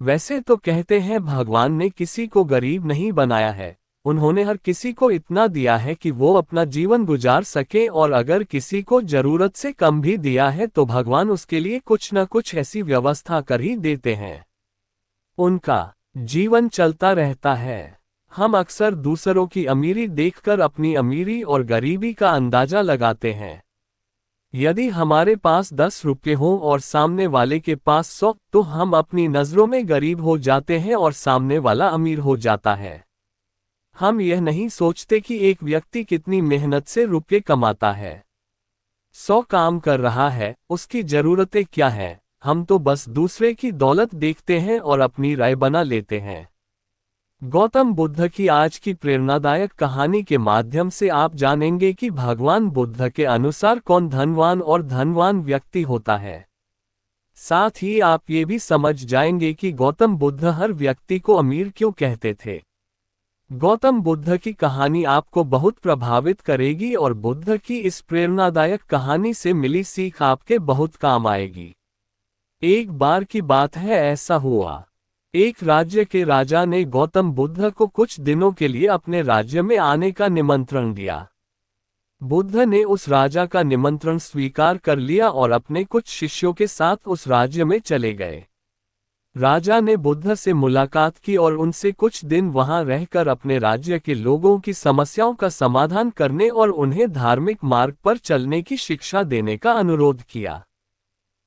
वैसे तो कहते हैं भगवान ने किसी को गरीब नहीं बनाया है, उन्होंने हर किसी को इतना दिया है कि वो अपना जीवन गुजार सके, और अगर किसी को जरूरत से कम भी दिया है तो भगवान उसके लिए कुछ न कुछ ऐसी व्यवस्था कर ही देते हैं। उनका जीवन चलता रहता है। हम अक्सर दूसरों की अमीरी देखकर अपनी अमीरी और गरीबी का अंदाजा लगाते हैं। यदि हमारे पास 10 रुपये हों और सामने वाले के पास 100, तो हम अपनी नज़रों में गरीब हो जाते हैं और सामने वाला अमीर हो जाता है। हम यह नहीं सोचते कि एक व्यक्ति कितनी मेहनत से रुपये कमाता है, 100 काम कर रहा है, उसकी ज़रूरतें क्या हैं। हम तो बस दूसरे की दौलत देखते हैं और अपनी राय बना लेते हैं। गौतम बुद्ध की आज की प्रेरणादायक कहानी के माध्यम से आप जानेंगे कि भगवान बुद्ध के अनुसार कौन धनवान और धनवान व्यक्ति होता है। साथ ही आप ये भी समझ जाएंगे कि गौतम बुद्ध हर व्यक्ति को अमीर क्यों कहते थे। गौतम बुद्ध की कहानी आपको बहुत प्रभावित करेगी और बुद्ध की इस प्रेरणादायक कहानी से मिली सीख आपके बहुत काम आएगी। एक बार की बात है, ऐसा हुआ, एक राज्य के राजा ने गौतम बुद्ध को कुछ दिनों के लिए अपने राज्य में आने का निमंत्रण दिया। बुद्ध ने उस राजा का निमंत्रण स्वीकार कर लिया और अपने कुछ शिष्यों के साथ उस राज्य में चले गए। राजा ने बुद्ध से मुलाकात की और उनसे कुछ दिन वहां रहकर अपने राज्य के लोगों की समस्याओं का समाधान करने और उन्हें धार्मिक मार्ग पर चलने की शिक्षा देने का अनुरोध किया।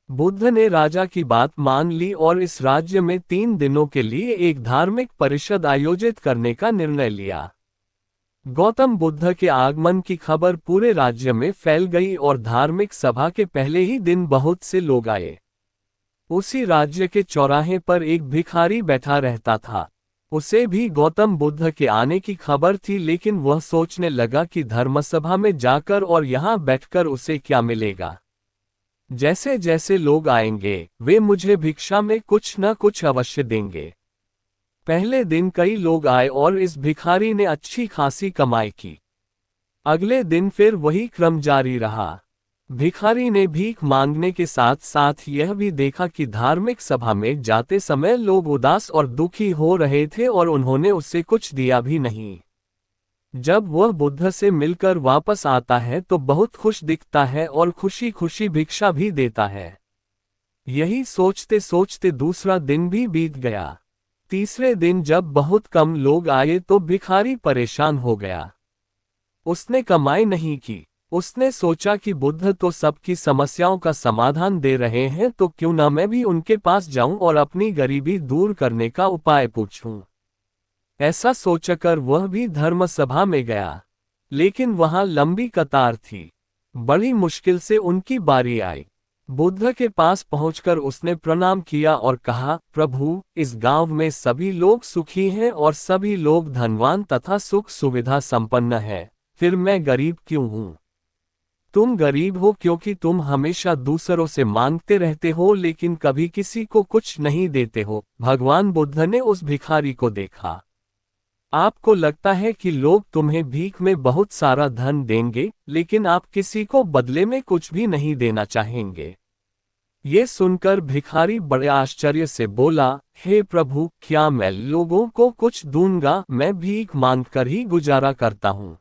बुद्ध ने राजा की बात मान ली और इस राज्य में 3 दिनों के लिए एक धार्मिक परिषद आयोजित करने का निर्णय लिया। गौतम बुद्ध के आगमन की खबर पूरे राज्य में फैल गई और धार्मिक सभा के पहले ही दिन बहुत से लोग आए। उसी राज्य के चौराहे पर एक भिखारी बैठा रहता था। उसे भी गौतम बुद्ध के आने की खबर थी, लेकिन वह सोचने लगा कि धर्मसभा में जाकर और यहाँ बैठकर उसे क्या मिलेगा। जैसे जैसे लोग आएंगे वे मुझे भिक्षा में कुछ न कुछ अवश्य देंगे। पहले दिन कई लोग आए और इस भिखारी ने अच्छी खासी कमाई की। अगले दिन फिर वही क्रम जारी रहा। भिखारी ने भीख मांगने के साथ साथ यह भी देखा कि धार्मिक सभा में जाते समय लोग उदास और दुखी हो रहे थे और उन्होंने उसे कुछ दिया भी नहीं। जब वह बुद्ध से मिलकर वापस आता है तो बहुत खुश दिखता है और खुशी खुशी भिक्षा भी देता है। यही सोचते सोचते दूसरा दिन भी बीत गया। तीसरे दिन जब बहुत कम लोग आए तो भिखारी परेशान हो गया। उसने कमाई नहीं की। उसने सोचा कि बुद्ध तो सबकी समस्याओं का समाधान दे रहे हैं, तो क्यों न मैं भी उनके पास जाऊं और अपनी गरीबी दूर करने का उपाय पूछूं। ऐसा सोचकर वह भी धर्मसभा में गया, लेकिन वहां लंबी कतार थी। बड़ी मुश्किल से उनकी बारी आई। बुद्ध के पास पहुंचकर उसने प्रणाम किया और कहा, प्रभु, इस गांव में सभी लोग सुखी हैं और सभी लोग धनवान तथा सुख सुविधा संपन्न हैं, फिर मैं गरीब क्यों हूं? तुम गरीब हो क्योंकि तुम हमेशा दूसरों से मांगते रहते हो लेकिन कभी किसी को कुछ नहीं देते हो। भगवान बुद्ध ने उस भिखारी को देखा। आपको लगता है कि लोग तुम्हें भीख में बहुत सारा धन देंगे, लेकिन आप किसी को बदले में कुछ भी नहीं देना चाहेंगे। ये सुनकर भिखारी बड़े आश्चर्य से बोला, हे प्रभु, क्या मैं लोगों को कुछ दूंगा? मैं भीख मांगकर ही गुजारा करता हूँ।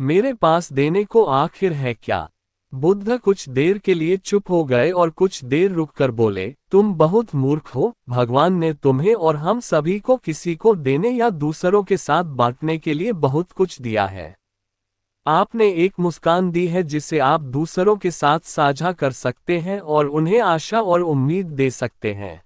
मेरे पास देने को आखिर है क्या? बुद्ध कुछ देर के लिए चुप हो गए और कुछ देर रुककर बोले, तुम बहुत मूर्ख हो। भगवान ने तुम्हें और हम सभी को किसी को देने या दूसरों के साथ बांटने के लिए बहुत कुछ दिया है। आपने एक मुस्कान दी है जिसे आप दूसरों के साथ साझा कर सकते हैं और उन्हें आशा और उम्मीद दे सकते हैं।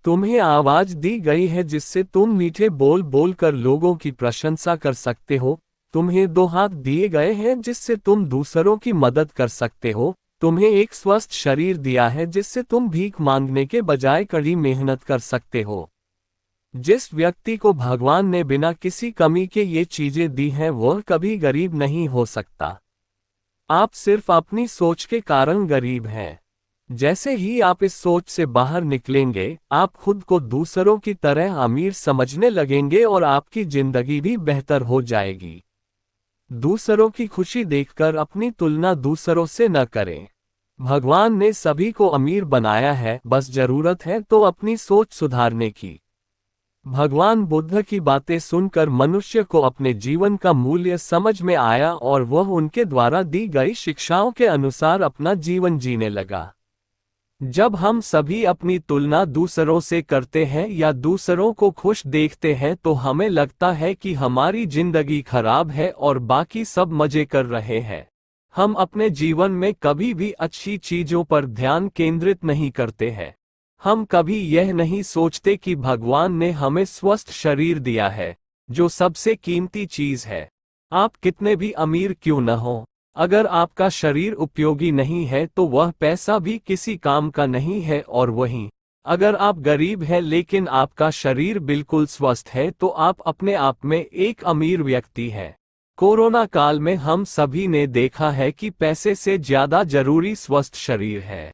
तुम्हें आवाज दी गई है जिससे तुम मीठे बोल बोलकर लोगों की प्रशंसा कर सकते हो। तुम्हें 2 हाथ दिए गए हैं जिससे तुम दूसरों की मदद कर सकते हो। तुम्हें एक स्वस्थ शरीर दिया है जिससे तुम भीख मांगने के बजाय कड़ी मेहनत कर सकते हो। जिस व्यक्ति को भगवान ने बिना किसी कमी के ये चीजें दी हैं वह कभी गरीब नहीं हो सकता। आप सिर्फ अपनी सोच के कारण गरीब हैं। जैसे ही आप इस सोच से बाहर निकलेंगे, आप खुद को दूसरों की तरह अमीर समझने लगेंगे और आपकी जिंदगी भी बेहतर हो जाएगी। दूसरों की खुशी देखकर अपनी तुलना दूसरों से न करें। भगवान ने सभी को अमीर बनाया है, बस जरूरत है तो अपनी सोच सुधारने की। भगवान बुद्ध की बातें सुनकर मनुष्य को अपने जीवन का मूल्य समझ में आया और वह उनके द्वारा दी गई शिक्षाओं के अनुसार अपना जीवन जीने लगा। जब हम सभी अपनी तुलना दूसरों से करते हैं या दूसरों को खुश देखते हैं तो हमें लगता है कि हमारी जिंदगी खराब है और बाकी सब मजे कर रहे हैं। हम अपने जीवन में कभी भी अच्छी चीजों पर ध्यान केंद्रित नहीं करते हैं। हम कभी यह नहीं सोचते कि भगवान ने हमें स्वस्थ शरीर दिया है, जो सबसे कीमती चीज है। आप कितने भी अमीर क्यों न हो, अगर आपका शरीर उपयोगी नहीं है तो वह पैसा भी किसी काम का नहीं है। और वहीं अगर आप गरीब हैं लेकिन आपका शरीर बिल्कुल स्वस्थ है तो आप अपने आप में एक अमीर व्यक्ति हैं। कोरोना काल में हम सभी ने देखा है कि पैसे से ज्यादा जरूरी स्वस्थ शरीर है।